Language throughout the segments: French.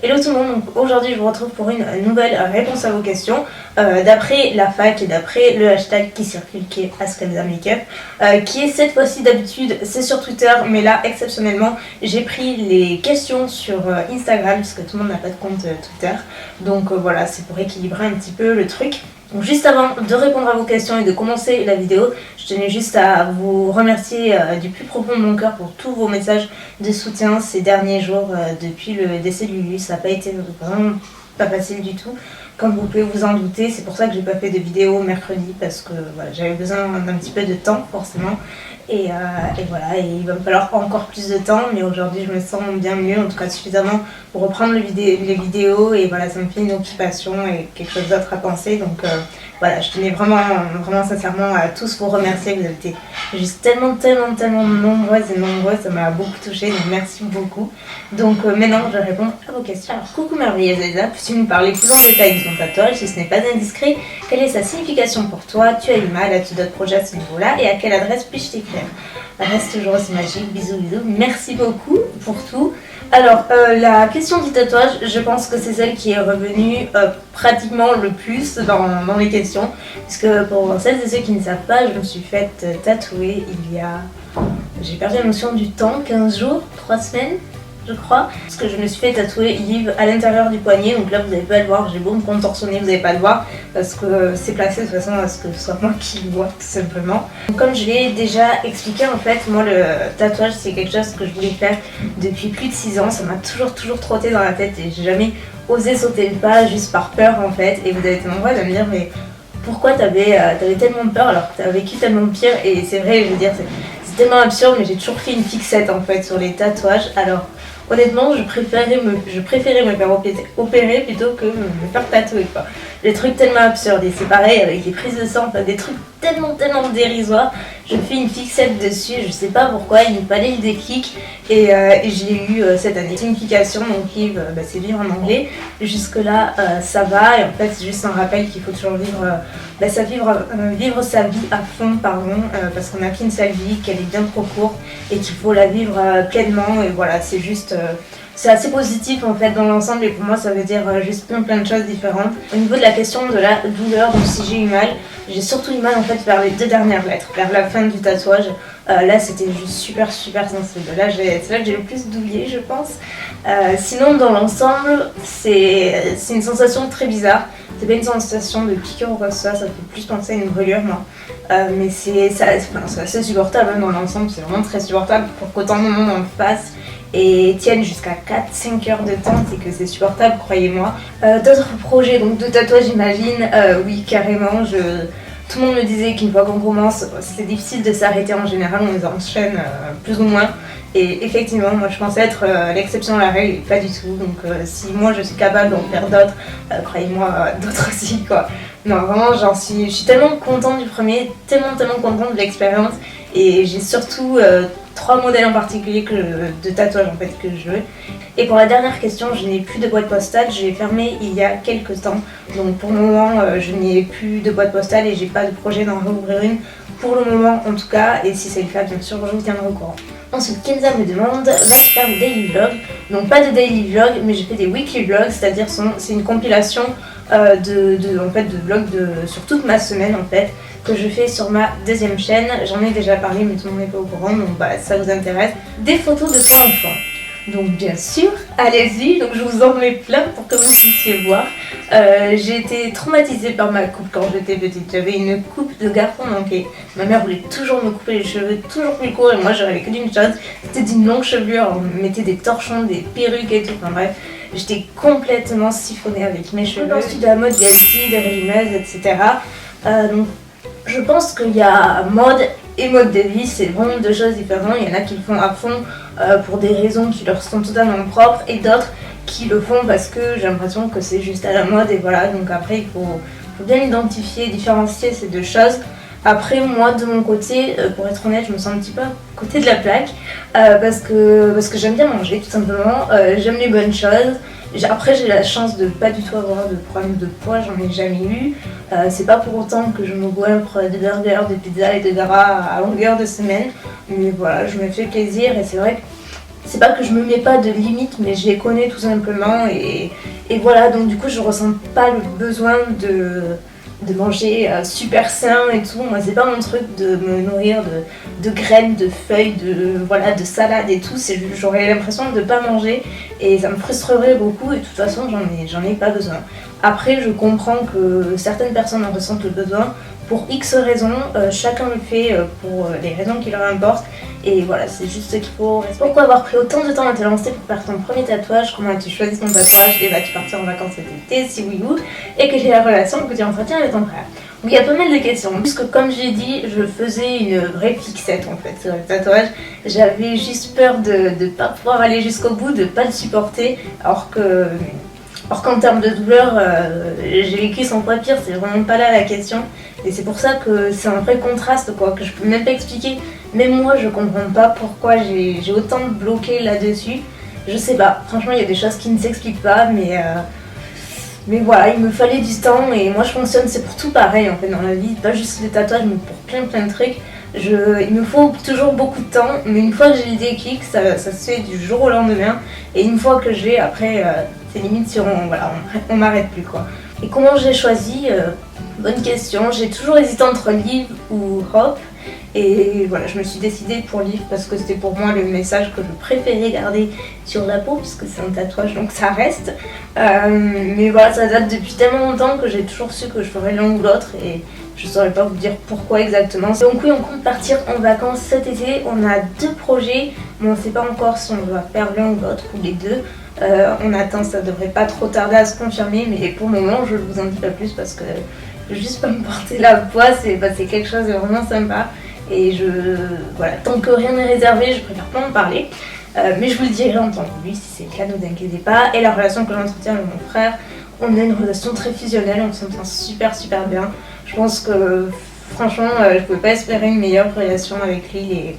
Hello tout le monde, donc aujourd'hui je vous retrouve pour une nouvelle réponse à vos questions d'après la fac et d'après le hashtag qui circule qui est AskElsaMakeup qui est cette fois-ci d'habitude c'est sur Twitter mais là exceptionnellement j'ai pris les questions sur Instagram puisque tout le monde n'a pas de compte Twitter donc voilà c'est pour équilibrer un petit peu le truc. Donc juste avant de répondre à vos questions et de commencer la vidéo, je tenais juste à vous remercier du plus profond de mon cœur pour tous vos messages de soutien ces derniers jours depuis le décès de Lulu. Ça n'a pas été vraiment pas facile du tout, comme vous pouvez vous en douter. C'est pour ça que j'ai pas fait de vidéo mercredi parce que voilà, j'avais besoin d'un petit peu de temps forcément. Et voilà, et il va me falloir encore plus de temps, mais aujourd'hui je me sens bien mieux, en tout cas suffisamment pour reprendre les vidéos et voilà, ça me fait une occupation et quelque chose d'autre à penser, donc voilà, je tenais vraiment sincèrement à tous vous remercier, vous avez été juste tellement nombreuses et nombreux, ça m'a beaucoup touchée, donc merci beaucoup. Donc maintenant je réponds à vos questions. Alors coucou merveilleuse Elsa, peux-tu nous parler plus en détail de ton tatouage, si ce n'est pas indiscret, quelle est sa signification pour toi, tu as eu mal, as-tu d'autres projets à ce niveau-là et à quelle adresse puis-je t'écrire? Reste toujours aussi magique, bisous, merci beaucoup pour tout. Alors la question du tatouage, je pense que c'est celle qui est revenue pratiquement le plus dans les questions, puisque pour celles et ceux qui ne savent pas, je me suis faite tatouer il y a, j'ai perdu la notion du temps, 15 jours, 3 semaines je crois, parce que je me suis fait tatouer Yves à l'intérieur du poignet, donc là vous n'allez pas le voir, j'ai beau me contorsionner, vous n'allez pas le voir parce que c'est placé de façon à ce que ce soit moi qui le vois tout simplement. Donc, comme je l'ai déjà expliqué, en fait moi le tatouage c'est quelque chose que je voulais faire depuis plus de 6 ans, ça m'a toujours trotté dans la tête et j'ai jamais osé sauter le pas juste par peur en fait, et vous avez été nombreux à me dire mais pourquoi t'avais tellement peur alors que t'as vécu tellement pire, et c'est vrai, je veux dire c'est tellement absurde, mais j'ai toujours fait une fixette en fait sur les tatouages. Alors honnêtement, je préférais me faire opérer plutôt que me faire tatouer quoi. Des trucs tellement absurdes, et c'est pareil avec les prises de sang, enfin, des trucs tellement dérisoires. Je fais une fixette dessus, je sais pas pourquoi, il me fallait le déclic et je l'ai eu cette année. Signification, donc Yves, c'est vivre en anglais. Jusque là ça va, et en fait c'est juste un rappel qu'il faut toujours vivre sa vie à fond, parce qu'on n'a qu'une seule vie, qu'elle est bien trop courte et qu'il faut la vivre pleinement, et voilà, c'est juste c'est assez positif en fait dans l'ensemble, et pour moi ça veut dire juste plein de choses différentes. Au niveau de la question de la douleur, donc si j'ai eu mal, j'ai surtout eu mal en fait vers les 2 dernières lettres, vers la fin du tatouage. Là c'était juste super sensible, là c'est là que j'ai le plus douillé je pense. Sinon dans l'ensemble c'est une sensation très bizarre, c'est pas une sensation de piqûre ou quoi que ce soit, ça fait plus penser à une brûlure moi. Mais c'est assez supportable dans l'ensemble, c'est vraiment très supportable pour qu'autant de monde en fasse et tiennent jusqu'à 4-5 heures de temps, c'est que c'est supportable, croyez-moi. D'autres projets donc de tatouage j'imagine, oui carrément, tout le monde me disait qu'une fois qu'on commence, c'est difficile de s'arrêter en général, on les enchaîne plus ou moins. Et effectivement, moi je pensais être l'exception à la règle, et pas du tout. Donc si moi je suis capable d'en faire d'autres, croyez-moi, d'autres aussi quoi. Non vraiment, je suis tellement contente du premier, tellement contente de l'expérience, et j'ai surtout 3 modèles en particulier de tatouage en fait que je veux. Et pour la dernière question, je n'ai plus de boîte postale, je l'ai fermée il y a quelques temps. Donc pour le moment, je n'ai plus de boîte postale et j'ai pas de projet d'en rouvrir une pour le moment en tout cas. Et si c'est le cas, bien sûr, je vous tiendrai au courant. Ensuite, Kenza me demande, vas-tu faire des daily vlogs? Donc pas de daily vlog, mais j'ai fait des weekly vlogs, c'est-à-dire c'est une compilation de vlogs sur toute ma semaine en fait, que je fais sur ma 2e chaîne. J'en ai déjà parlé mais tout le monde n'est pas au courant, donc ça vous intéresse. Des photos de toi enfant. Donc bien sûr, allez-y, donc je vous en mets plein pour que vous puissiez voir. J'ai été traumatisée par ma coupe quand j'étais petite, j'avais une coupe de garçon manqué. Ma mère voulait toujours me couper les cheveux toujours plus courts, et moi je rêvais que d'une chose, c'était d'une longue chevelure, on mettait des torchons, des perruques et tout, enfin bref. J'étais complètement siphonnée avec mes cheveux. Ensuite de la mode, il y a aussi des rimeuses, etc. Donc je pense qu'il y a mode et mode de vie, c'est vraiment 2 choses différentes. Il y en a qui le font à fond pour des raisons qui leur sont totalement propres, et d'autres qui le font parce que j'ai l'impression que c'est juste à la mode, et voilà. Donc après il faut bien identifier, différencier ces 2 choses. Après moi de mon côté, pour être honnête, je me sens un petit peu à côté de la plaque parce que j'aime bien manger tout simplement, j'aime les bonnes choses. Après j'ai la chance de pas du tout avoir de problème de poids, j'en ai jamais eu. C'est pas pour autant que je me goinfre de burgers, de pizzas et de gras à longueur de semaine. Mais voilà, je me fais plaisir, et c'est vrai que c'est pas que je me mets pas de limites, mais je les connais tout simplement et voilà, donc du coup je ressens pas le besoin de manger super sain et tout. Moi c'est pas mon truc de me nourrir de graines, de feuilles, voilà, de salade et tout. J'aurais l'impression de pas manger et ça me frustrerait beaucoup et de toute façon j'en ai pas besoin. Après je comprends que certaines personnes en ressentent le besoin pour X raisons, chacun le fait pour les raisons qui leur importent. Et voilà, c'est juste ce qu'il faut respecter. Pourquoi avoir pris autant de temps à te lancer pour faire ton premier tatouage? Comment as-tu choisi ton tatouage? Et vas-tu partir en vacances cet été? Si oui ou? Et quelle est la relation que tu entretiens avec ton frère? Donc il y a pas mal de questions. Puisque comme j'ai dit, je faisais une vraie fixette en fait sur le tatouage. J'avais juste peur de ne pas pouvoir aller jusqu'au bout, de ne pas le supporter. Alors qu'en termes de douleur, j'ai vécu sans quoi pire, c'est vraiment pas là la question. Et c'est pour ça que c'est un vrai contraste quoi, que je peux même pas expliquer. Même moi je comprends pas pourquoi j'ai autant bloqué là-dessus. Je sais pas, franchement il y a des choses qui ne s'expliquent pas, mais voilà, il me fallait du temps et moi je fonctionne, c'est pour tout pareil en fait dans la vie, pas juste les tatouages mais pour plein de trucs. Il me faut toujours beaucoup de temps, mais une fois que j'ai le déclic, ça se fait du jour au lendemain. Et une fois que j'ai, après, c'est limite si on m'arrête plus quoi. Et comment j'ai choisi bonne question. J'ai toujours hésité entre livre ou Hope. Et voilà, je me suis décidée pour livre parce que c'était pour moi le message que je préférais garder sur la peau, puisque c'est un tatouage donc ça reste. Mais voilà, ça date depuis tellement longtemps que j'ai toujours su que je ferais l'un ou l'autre et je saurais pas vous dire pourquoi exactement. Donc oui, on compte partir en vacances cet été. On a 2 projets, mais on ne sait pas encore si on va faire l'un ou l'autre ou les deux. On attend, ça devrait pas trop tarder à se confirmer, mais pour le moment je ne vous en dis pas plus parce que juste pas me porter la poisse, c'est quelque chose de vraiment sympa. Et voilà, tant que rien n'est réservé, je préfère pas en parler. Mais je vous le dirai en temps voulu, si c'est le cas, ne vous inquiétez pas. Et la relation que j'entretiens avec mon frère, on a une relation très fusionnelle, on s'entend super bien. Je pense que franchement, je pouvais pas espérer une meilleure relation avec lui.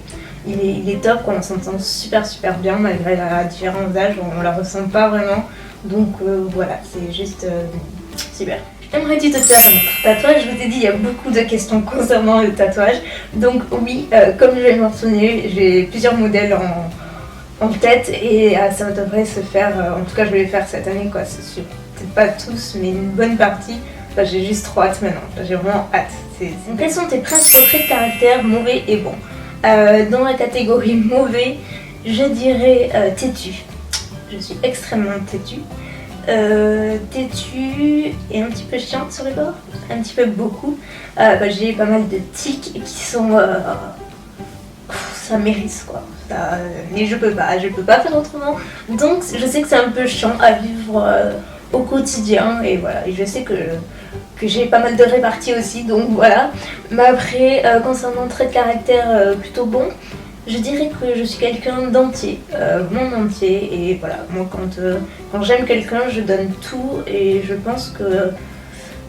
Il est top, quoi. On s'entend super bien malgré la différence d'âge, on la ressent pas vraiment. Donc voilà, c'est juste super. Aimerais-tu te faire un autre tatouage? Je vous ai dit, il y a beaucoup de questions concernant le tatouage. Donc oui, comme je l'ai mentionné, j'ai plusieurs modèles en tête et ça devrait se faire, en tout cas je vais les faire cette année quoi, c'est sûr. Peut-être pas tous, mais une bonne partie. Enfin, j'ai juste trop hâte maintenant, j'ai vraiment hâte. Donc, quels sont tes principaux traits de caractère, mauvais et bons? Dans la catégorie mauvais, je dirais têtu. Je suis extrêmement têtue. Têtue et un petit peu chiante sur les bords, un petit peu beaucoup. J'ai pas mal de tics qui sont... ça m'érisse quoi. Mais je peux pas faire autrement. Donc je sais que c'est un peu chiant à vivre au quotidien et voilà. Et je sais que j'ai pas mal de réparties aussi, donc voilà. Mais après, concernant trait de caractère plutôt bon, je dirais que je suis quelqu'un d'entier, mon entier, et voilà, moi quand j'aime quelqu'un, je donne tout, et je pense que,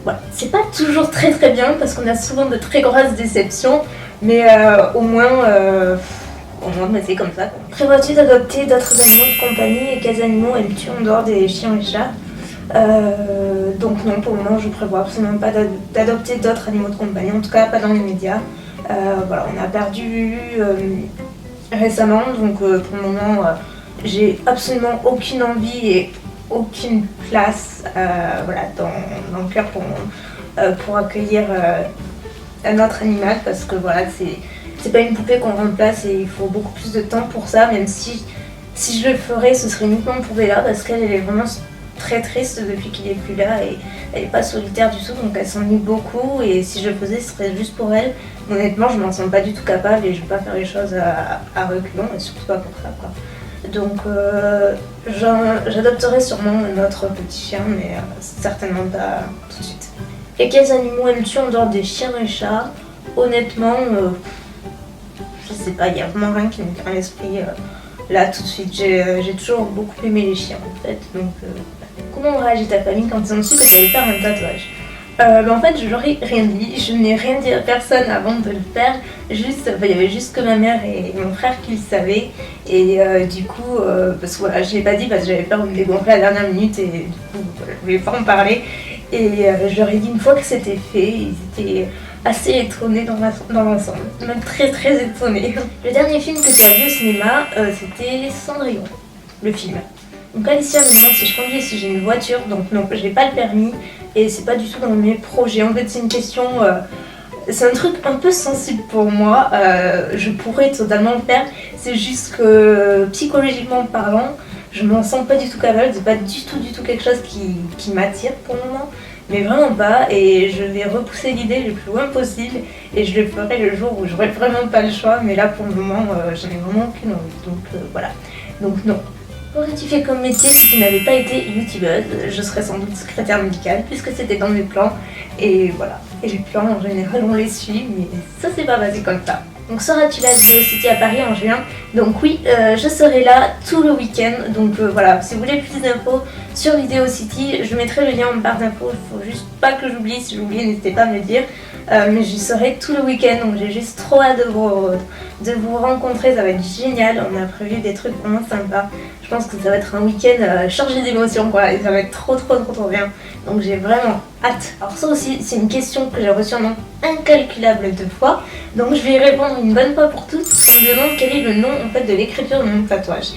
voilà, c'est pas toujours très bien, parce qu'on a souvent de très grosses déceptions, mais au moins, c'est comme ça. Prévois-tu d'adopter d'autres animaux de compagnie, et quels animaux aimes-tu en dehors des chiens et chats? Donc non, pour le moment, je prévois absolument pas d'adopter d'autres animaux de compagnie, en tout cas pas dans les médias. Voilà, on a perdu récemment, donc pour le moment j'ai absolument aucune envie et aucune place voilà, dans le cœur pour accueillir un autre animal parce que voilà, c'est pas une poupée qu'on remplace et il faut beaucoup plus de temps pour ça, même si je le ferais ce serait uniquement pour Bella parce qu'elle est vraiment très triste depuis qu'il est plus là et elle est pas solitaire du tout donc elle s'ennuie beaucoup et si je le faisais ce serait juste pour elle. Honnêtement je m'en sens pas du tout capable et je vais pas faire les choses à reculons et surtout pas pour ça quoi. Donc j'adopterai sûrement notre petit chien mais certainement pas tout de suite. Et quels animaux aimes-tu en dehors des chiens et chats? Honnêtement je sais pas, il y a vraiment rien qui me vient à l'esprit là tout de suite. J'ai toujours beaucoup aimé les chiens en fait donc comment réagit ta famille quand ils ont su que tu allais faire un tatouage? En fait, je leur ai rien dit, je n'ai rien dit à personne avant de le faire, juste, il y avait juste que ma mère et mon frère qui le savaient, et du coup, parce que voilà, je l'ai pas dit parce que j'avais peur de me dégonfler à la dernière minute, et du coup, voilà, je voulais pas en parler, et je leur ai dit une fois que c'était fait, ils étaient assez étonnée dans l'ensemble, même très très étonnée. Le dernier film que j'ai vu au cinéma, c'était Cendrillon, le film. Donc Alicia me demande si je conduis et si j'ai une voiture, donc non, je n'ai pas le permis et c'est pas du tout dans mes projets. En fait c'est une question, c'est un truc un peu sensible pour moi, je pourrais totalement le faire, c'est juste que psychologiquement parlant, je m'en sens pas du tout capable, c'est pas du tout quelque chose qui m'attire pour le moment. Mais vraiment pas, et je vais repousser l'idée le plus loin possible et je le ferai le jour où j'aurai vraiment pas le choix, mais là pour le moment j'en ai vraiment aucune envie, donc voilà, donc non. Qu'aurais-tu fait comme métier si tu n'avais pas été youtubeuse? Je serais sans doute secrétaire médicale puisque c'était dans mes plans, et voilà, et les plans en général on les suit, mais ça c'est pas passé comme ça. Donc seras-tu là à Vidéo City à Paris en juin? Donc oui, je serai là tout le week-end. Donc voilà, si vous voulez plus d'infos sur Vidéo City, je mettrai le lien en barre d'infos. Il faut juste pas que j'oublie, si j'oublie n'hésitez pas à me le dire. Mais j'y serai tout le week-end, donc j'ai juste trop hâte de vous rencontrer, ça va être génial. On a prévu des trucs vraiment sympas. Je pense que ça va être un week-end chargé d'émotions quoi, et ça va être trop bien. Donc j'ai vraiment hâte. Alors ça aussi, c'est une question que j'ai reçue en nombre incalculable de fois. Donc je vais y répondre une bonne fois pour toutes. On me demande quel est le nom en fait de l'écriture de mon tatouage.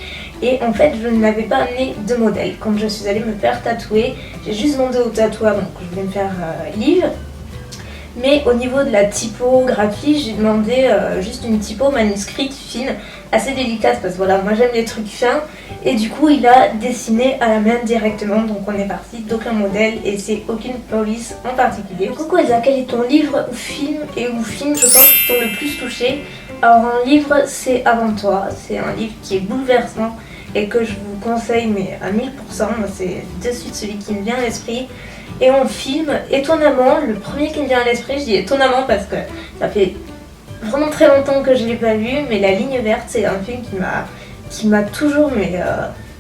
Et en fait, je n'avais pas amené de modèle. Quand je suis allée me faire tatouer, j'ai juste demandé au tatoueur, donc je voulais me faire Liv. Mais au niveau de la typographie, j'ai demandé juste une typo manuscrite fine, assez délicate parce que voilà, moi j'aime les trucs fins. Et du coup, il a dessiné à la main directement, donc on est parti d'aucun modèle et c'est aucune police en particulier. Coucou Elsa, quel est ton livre ou film ou film je pense qui t'ont le plus touché? Alors un livre, c'est Avant toi, c'est un livre qui est bouleversant et que je vous conseille mais à 1000%, c'est de suite celui qui me vient à l'esprit. Et en film, étonnamment, le premier qui me vient à l'esprit, je dis étonnamment parce que ça fait vraiment très longtemps que je ne l'ai pas vu, mais La Ligne Verte, c'est un film qui m'a toujours, mais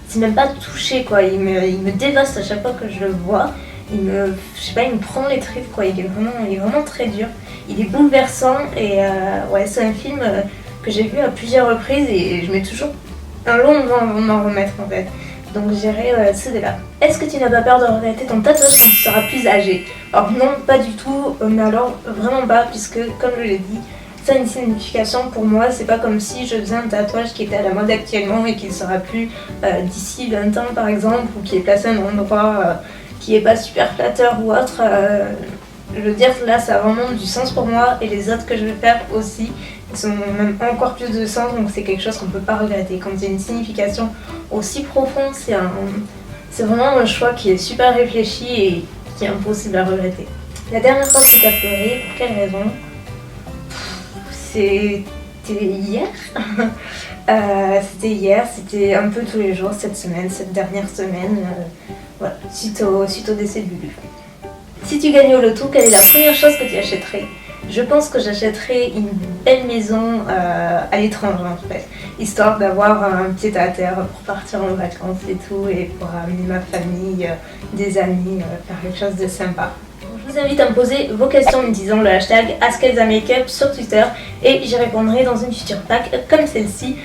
c'est même pas touché quoi, il me dévaste à chaque fois que je le vois, je sais pas, il me prend les tripes quoi, il est vraiment très dur, il est bouleversant et ouais, c'est un film que j'ai vu à plusieurs reprises et je mets toujours un long moment avant de m'en remettre en fait. Donc j'irai celui-là. Est-ce que tu n'as pas peur de regretter ton tatouage quand tu seras plus âgé? Alors non, pas du tout, mais alors vraiment pas, puisque comme je l'ai dit, ça a une signification pour moi. C'est pas comme si je faisais un tatouage qui était à la mode actuellement et qui ne sera plus d'ici 20 ans par exemple, ou qui est placé à un endroit qui est pas super flatteur ou autre. Je veux dire, là ça a vraiment du sens pour moi et les autres que je vais faire aussi. Ils ont même encore plus de sens, donc c'est quelque chose qu'on ne peut pas regretter. Quand il y a une signification aussi profonde, c'est vraiment un choix qui est super réfléchi et qui est impossible à regretter. La dernière fois que tu as pleuré, pour quelle raison? C'était hier. C'était hier, c'était un peu tous les jours cette semaine, cette dernière semaine, voilà, suite au décès de Lulu. Si tu gagnais au loto, quelle est la première chose que tu achèterais? Je pense que j'achèterais une belle maison à l'étranger en fait, histoire d'avoir un pied à terre pour partir en vacances et tout, et pour amener ma famille, des amis, faire quelque chose de sympa. Je vous invite à me poser vos questions en me disant le hashtag AskElsaMakeup sur Twitter et j'y répondrai dans une future pack comme celle-ci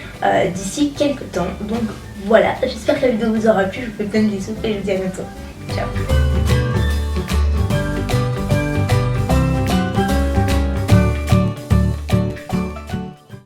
d'ici quelques temps. Donc voilà, j'espère que la vidéo vous aura plu, je vous fais plein de bisous et je vous dis à bientôt. Ciao.